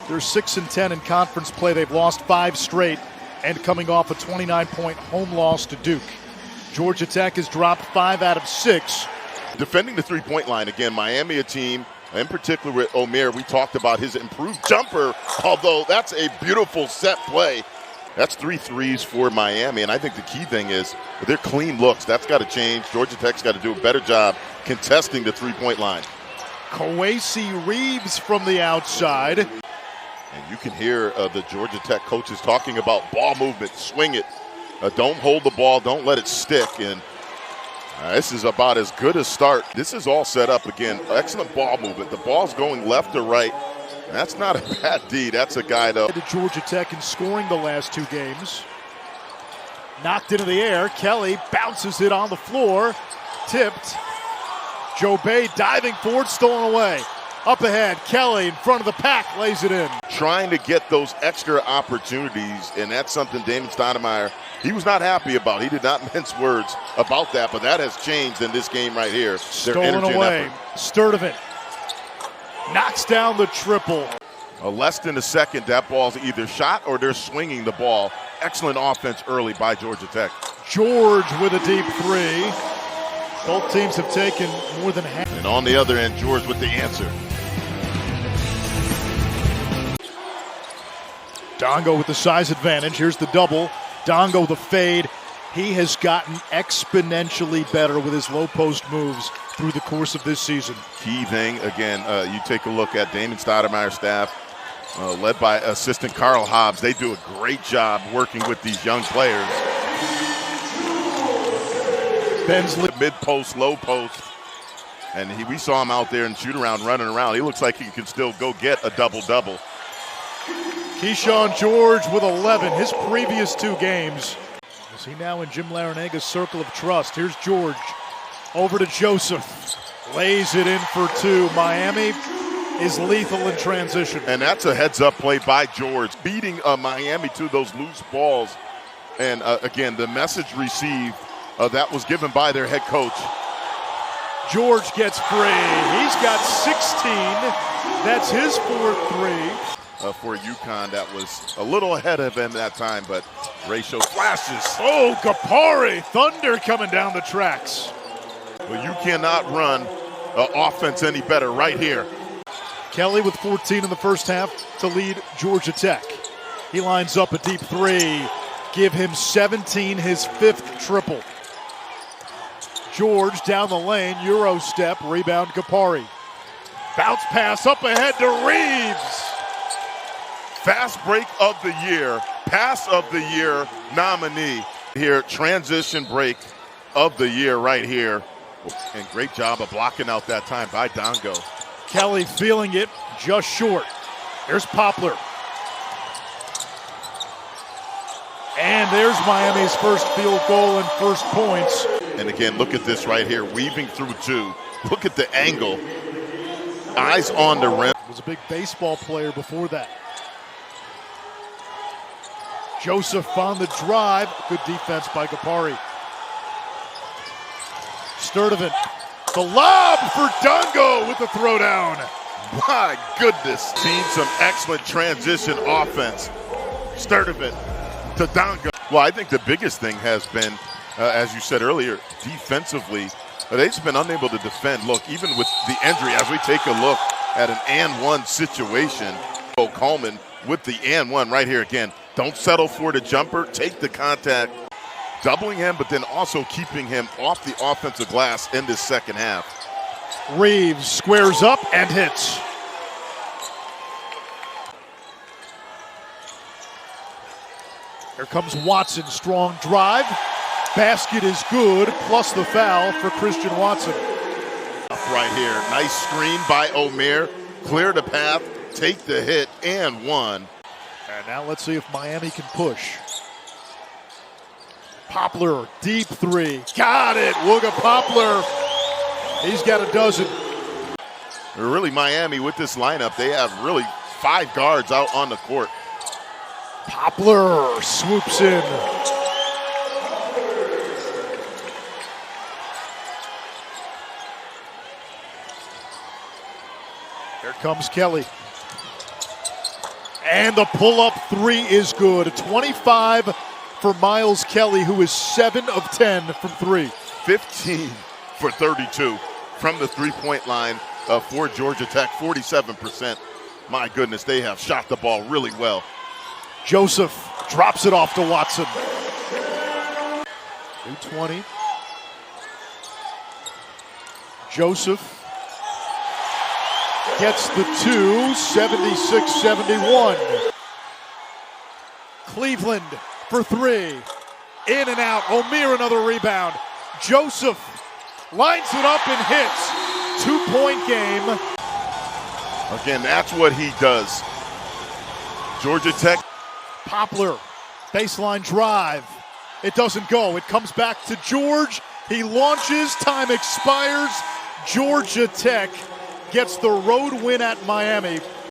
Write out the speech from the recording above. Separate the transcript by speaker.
Speaker 1: They're 6-10 in conference play. They've lost 5 straight and coming off a 29-point home loss to Duke. Georgia Tech has dropped 5 out of 6.
Speaker 2: Defending the three-point line, again, Miami a team, in particular with Omer, we talked about his improved jumper, although that's a beautiful set play. That's 3 threes for Miami, and I think the key thing is their clean looks. That's got to change. Georgia Tech's got to do a better job contesting the three-point line.
Speaker 1: Kowacie Reeves from the outside.
Speaker 2: And you can hear the Georgia Tech coaches talking about ball movement, swing it. Don't hold the ball, don't let it stick. And this is about as good a start. This is all set up again. Excellent ball movement. The ball's going left to right. That's not a bad D. That's a guy though.
Speaker 1: To Georgia Tech in scoring the last 2 games. Knocked into the air. Kelly bounces it on the floor. Tipped. Joe Bay diving forward, stolen away. Up ahead, Kelly in front of the pack lays it in.
Speaker 2: Trying to get those extra opportunities, and that's something Damon Stoudemire, he was not happy about. He did not mince words about that, but that has changed in this game right here.
Speaker 1: Stolen away. Sturdivant knocks down the triple.
Speaker 2: Less than a second, that ball's either shot or they're swinging the ball. Excellent offense early by Georgia Tech.
Speaker 1: George with a deep 3. Both teams have taken more than half.
Speaker 2: And on the other end, George with the answer.
Speaker 1: Dongo with the size advantage. Here's the double. Dongo the fade. He has gotten exponentially better with his low post moves through the course of this season.
Speaker 2: Key thing, again, you take a look at Damon Stoudemire's staff, led by assistant Carl Hobbs. They do a great job working with these young players.
Speaker 1: Bensley.
Speaker 2: Mid-post, low post. And we saw him out there in shoot-around, running around. He looks like he can still go get a double-double.
Speaker 1: Kyshawn George with 11, his previous 2 games. Is he now in Jim Larinaga's circle of trust? Here's George. Over to Joseph. Lays it in for 2. Miami is lethal in transition.
Speaker 2: And that's a heads-up play by George, beating Miami to those loose balls. And again, the message received that was given by their head coach.
Speaker 1: George gets free. He's got 16. That's his 4th 3.
Speaker 2: For UConn, that was a little ahead of him that time, but ratio flashes.
Speaker 1: Oh, Kapari, thunder coming down the tracks.
Speaker 2: Well, you cannot run offense any better right here.
Speaker 1: Kelly with 14 in the first half to lead Georgia Tech. He lines up a deep 3. Give him 17, his 5th triple. George down the lane, Euro step, rebound Kapari. Bounce pass up ahead to Reeves.
Speaker 2: Fast break of the year, pass of the year nominee here, transition break of the year right here. And great job of blocking out that time by Dongo.
Speaker 1: Kelly feeling it, just short. There's Poplar. And there's Miami's first field goal and first points.
Speaker 2: And again, look at this right here, weaving through 2. Look at the angle. Eyes on the rim.
Speaker 1: Was a big baseball player before that. Joseph on the drive. Good defense by Kapari. Sturdivant. The lob for Dongo with the throwdown.
Speaker 2: My goodness. Seen some excellent transition offense. Sturdivant to Dongo. Well, I think the biggest thing has been, as you said earlier, defensively, they've just been unable to defend. Look, even with the injury, as we take a look at an and 1 situation, Coleman with the and 1 right here again. Don't settle for the jumper, take the contact, doubling him, but then also keeping him off the offensive glass in this second half.
Speaker 1: Reeves squares up and hits. Here comes Watson, strong drive. Basket is good, plus the foul for Christian Watson.
Speaker 2: Right here, nice screen by Omer, clear the path, take the hit, and 1.
Speaker 1: And now let's see if Miami can push. Poplar, deep 3. Got it, Wooga Poplar. He's got a dozen.
Speaker 2: Really, Miami with this lineup, they have really 5 guards out on the court.
Speaker 1: Poplar swoops in. Here comes Kelly. And the pull-up three is good. 25 for Miles Kelly, who is 7 of 10 from three.
Speaker 2: 15 for 32 from the three-point line for Georgia Tech, 47%. My goodness, they have shot the ball really well.
Speaker 1: Joseph drops it off to Watson. 2:20. Joseph gets the two, 76-71. Cleveland for three. In and out. O'Meara another rebound. Joseph lines it up and hits. 2-point game.
Speaker 2: Again, that's what he does. Georgia Tech.
Speaker 1: Poplar, baseline drive. It doesn't go. It comes back to George. He launches. Time expires. Georgia Tech gets the road win at Miami.